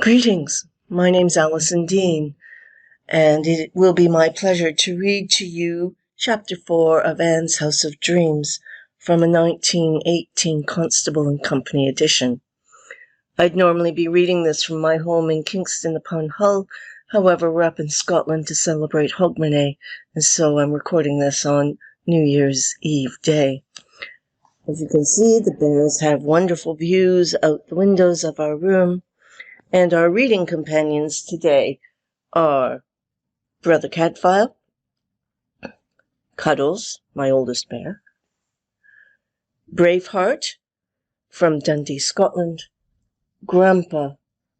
Greetings, my name's Allison Dean, and it will be my pleasure to read to you Chapter 4 of Anne's House of Dreams from a 1918 Constable and Company edition. I'd normally be reading this from my home in Kingston upon Hull, however we're up in Scotland to celebrate Hogmanay, and so I'm recording this on New Year's Eve day. As you can see, the bears have wonderful views out the windows of our room. And our reading companions today are Brother Cadfael, Cuddles, my oldest bear, Braveheart from Dundee, Scotland, Grandpa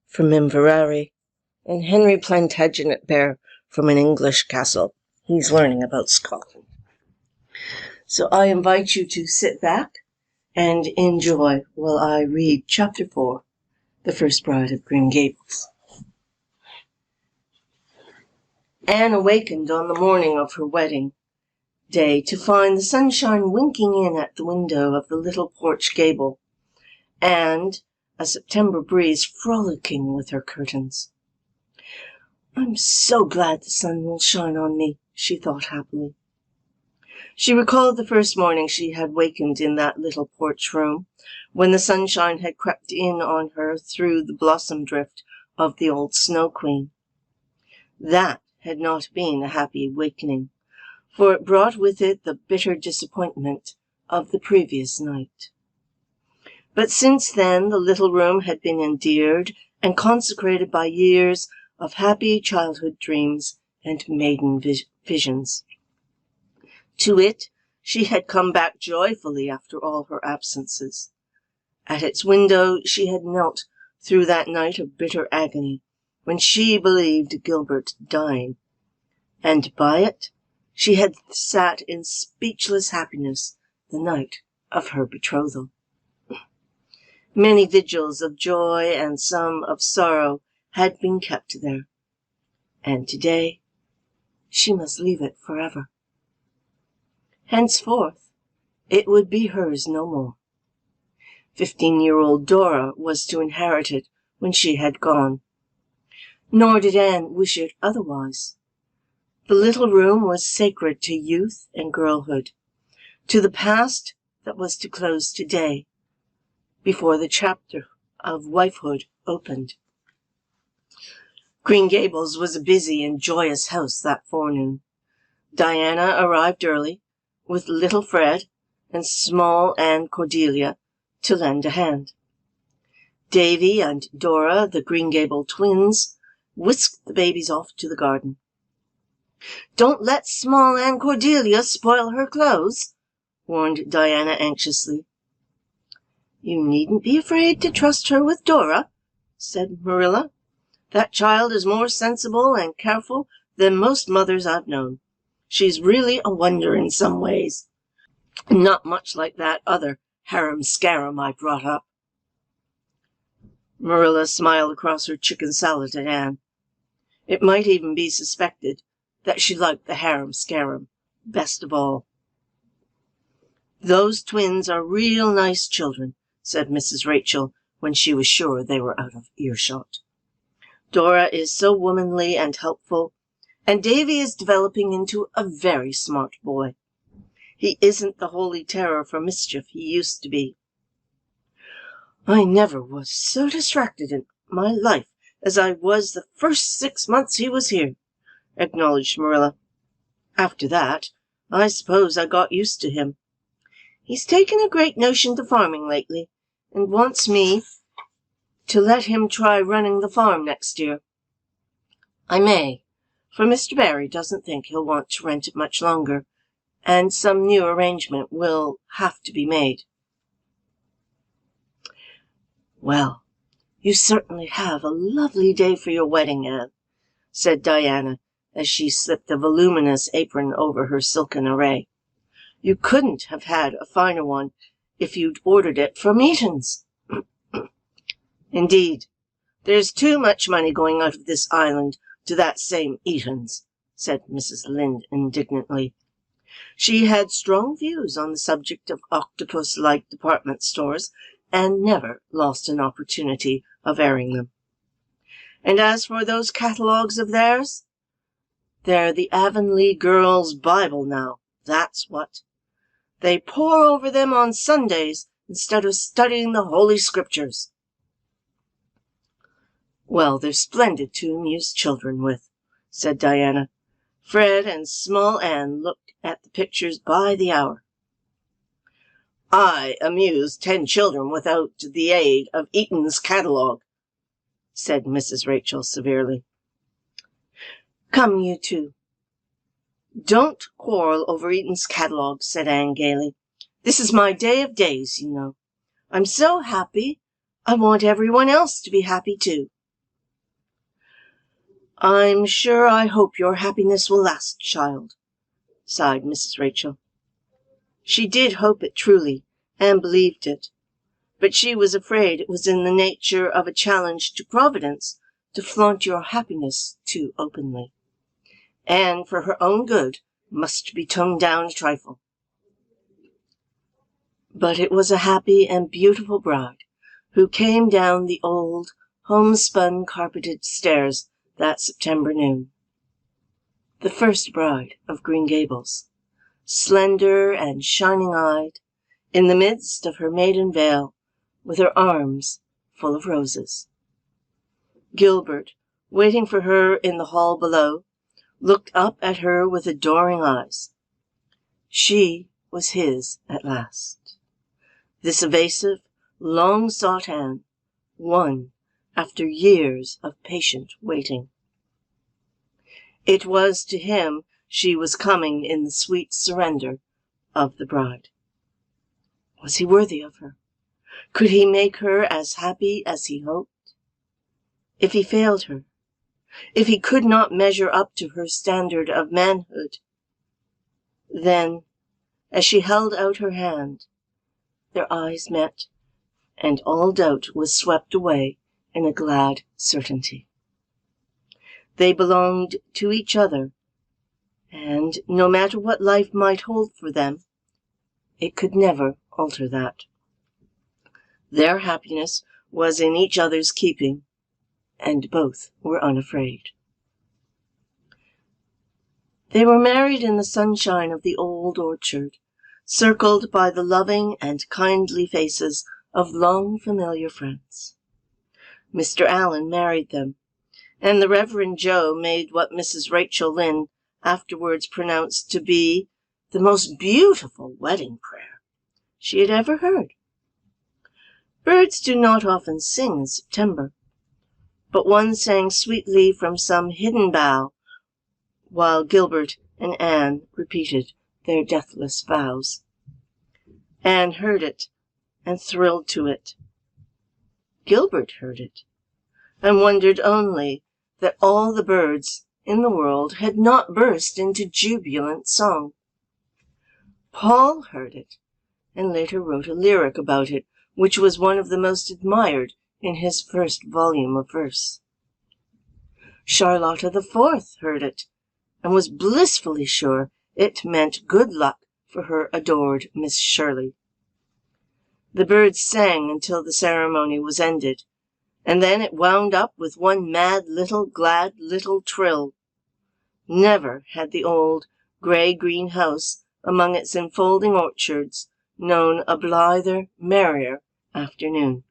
from Inverary, and Henry Plantagenet Bear from an English castle. He's learning about Scotland. So I invite you to sit back and enjoy while I read Chapter 4, The First Bride of Green Gables. Anne awakened on the morning of her wedding day to find the sunshine winking in at the window of the little porch gable, and a September breeze frolicking with her curtains. "I'm so glad the sun will shine on me," she thought happily. She recalled the first morning she had wakened in that little porch room, when the sunshine had crept in on her through the blossom drift of the old Snow Queen. That had not been a happy awakening, for it brought with it the bitter disappointment of the previous night. But since then the little room had been endeared and consecrated by years of happy childhood dreams and maiden visions. To it she had come back joyfully after all her absences. At its window she had knelt through that night of bitter agony, when she believed Gilbert dying, and by it she had sat in speechless happiness the night of her betrothal. Many vigils of joy and some of sorrow had been kept there, and today she must leave it forever. Henceforth it would be hers no more. 15-year-old Dora was to inherit it when she had gone. Nor did Anne wish it otherwise. The little room was sacred to youth and girlhood, to the past that was to close today, before the chapter of wifehood opened. Green Gables was a busy and joyous house that forenoon. Diana arrived early, with little Fred and small Anne Cordelia to lend a hand. Davy and Dora, the Green Gable twins, whisked the babies off to the garden. "Don't let small Anne Cordelia spoil her clothes," warned Diana anxiously. "You needn't be afraid to trust her with Dora," said Marilla. "That child is more sensible and careful than most mothers I've known. She's really a wonder in some ways. Not much like that other harum-scarum I brought up." Marilla smiled across her chicken salad at Anne. It might even be suspected that she liked the harum-scarum best of all. "Those twins are real nice children," said Mrs. Rachel when she was sure they were out of earshot. "Dora is so womanly and helpful, and Davy is developing into a very smart boy. He isn't the holy terror for mischief he used to be." "I never was so distracted in my life as I was the first 6 months he was here," acknowledged Marilla. "After that, I suppose I got used to him. He's taken a great notion to farming lately, and wants me to let him try running the farm next year. I may, for Mr. Barry doesn't think he'll want to rent it much longer, and some new arrangement will have to be made." "Well, you certainly have a lovely day for your wedding, Anne," said Diana, as she slipped a voluminous apron over her silken array. "You couldn't have had a finer one if you'd ordered it from Eaton's." "Indeed, there's too much money going out of this island to that same Eaton's," said Mrs. Lynde indignantly. She had strong views on the subject of octopus-like department stores, and never lost an opportunity of airing them. And as for those catalogues of theirs, they're the Avonlea girls' Bible now, that's what. They pore over them on Sundays instead of studying the Holy Scriptures. Well, they're splendid to amuse children with, said Diana. Fred and small Anne looked at the pictures by the hour. I amuse 10 children without the aid of Eaton's catalogue, said Mrs. Rachel severely. Come, you two. Don't quarrel over Eaton's catalogue, said Anne gaily. This is my day of days, you know. I'm so happy, I want everyone else to be happy too. I'm sure I hope your happiness will last, child, sighed Mrs. Rachel. She did hope it truly, and believed it, but she was afraid it was in the nature of a challenge to Providence to flaunt your happiness too openly, and for her own good must be toned down a trifle. But it was a happy and beautiful bride who came down the old, homespun carpeted stairs that September noon. The first bride of Green Gables, slender and shining-eyed, in the midst of her maiden veil, with her arms full of roses. Gilbert, waiting for her in the hall below, looked up at her with adoring eyes. She was his at last. This evasive, long-sought Anne, won after years of patient waiting. It was to him she was coming in the sweet surrender of the bride. Was he worthy of her? Could he make her as happy as he hoped? If he failed her, if he could not measure up to her standard of manhood, then, as she held out her hand, their eyes met, and all doubt was swept away in a glad certainty. They belonged to each other, and no matter what life might hold for them, it could never alter that. Their happiness was in each other's keeping, and both were unafraid. They were married in the sunshine of the old orchard, circled by the loving and kindly faces of long familiar friends. Mr. Allen married them, and the Reverend Joe made what Mrs. Rachel Lynde afterwards pronounced to be the most beautiful wedding prayer she had ever heard. Birds do not often sing in September, but one sang sweetly from some hidden bough, while Gilbert and Anne repeated their deathless vows. Anne heard it and thrilled to it. Gilbert heard it and wondered only that all the birds in the world had not burst into jubilant song. Paul heard it and later wrote a lyric about it, which was one of the most admired in his first volume of verse. Charlotta the Fourth heard it and was blissfully sure it meant good luck for her adored Miss Shirley. The birds sang until the ceremony was ended, and then it wound up with one mad little, glad little trill. Never had the old gray-green house among its enfolding orchards known a blither, merrier afternoon.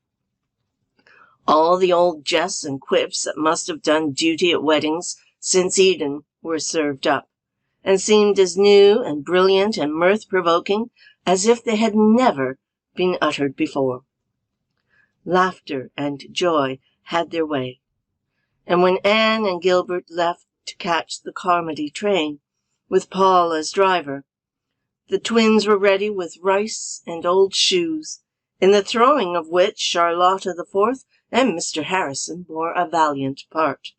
All the old jests and quips that must have done duty at weddings since Eden were served up, and seemed as new and brilliant and mirth-provoking as if they had never been uttered before. Laughter and joy had their way, and when Anne and Gilbert left to catch the Carmody train, with Paul as driver, the twins were ready with rice and old shoes, in the throwing of which Charlotta the Fourth and Mr. Harrison bore a valiant part.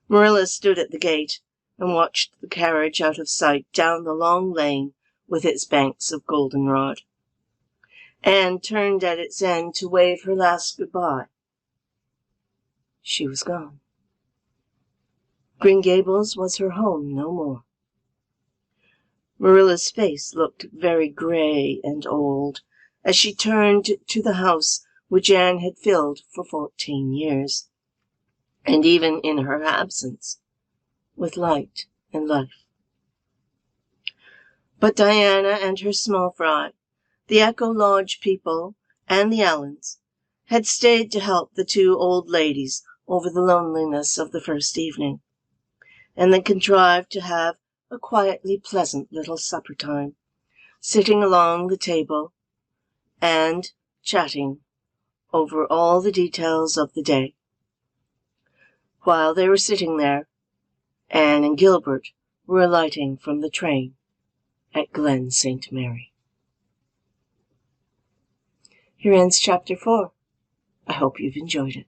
Marilla stood at the gate and watched the carriage out of sight down the long lane with its banks of goldenrod. Anne turned at its end to wave her last goodbye. She was gone. Green Gables was her home no more. Marilla's face looked very gray and old as she turned to the house which Anne had filled for 14 years. and even in her absence, with light and life. But Diana and her small fry, the Echo Lodge people, and the Allens, had stayed to help the two old ladies over the loneliness of the first evening, and they contrived to have a quietly pleasant little supper time, sitting along the table and chatting over all the details of the day. While they were sitting there, Anne and Gilbert were alighting from the train at Glen St. Mary. Here ends Chapter 4. I hope you've enjoyed it.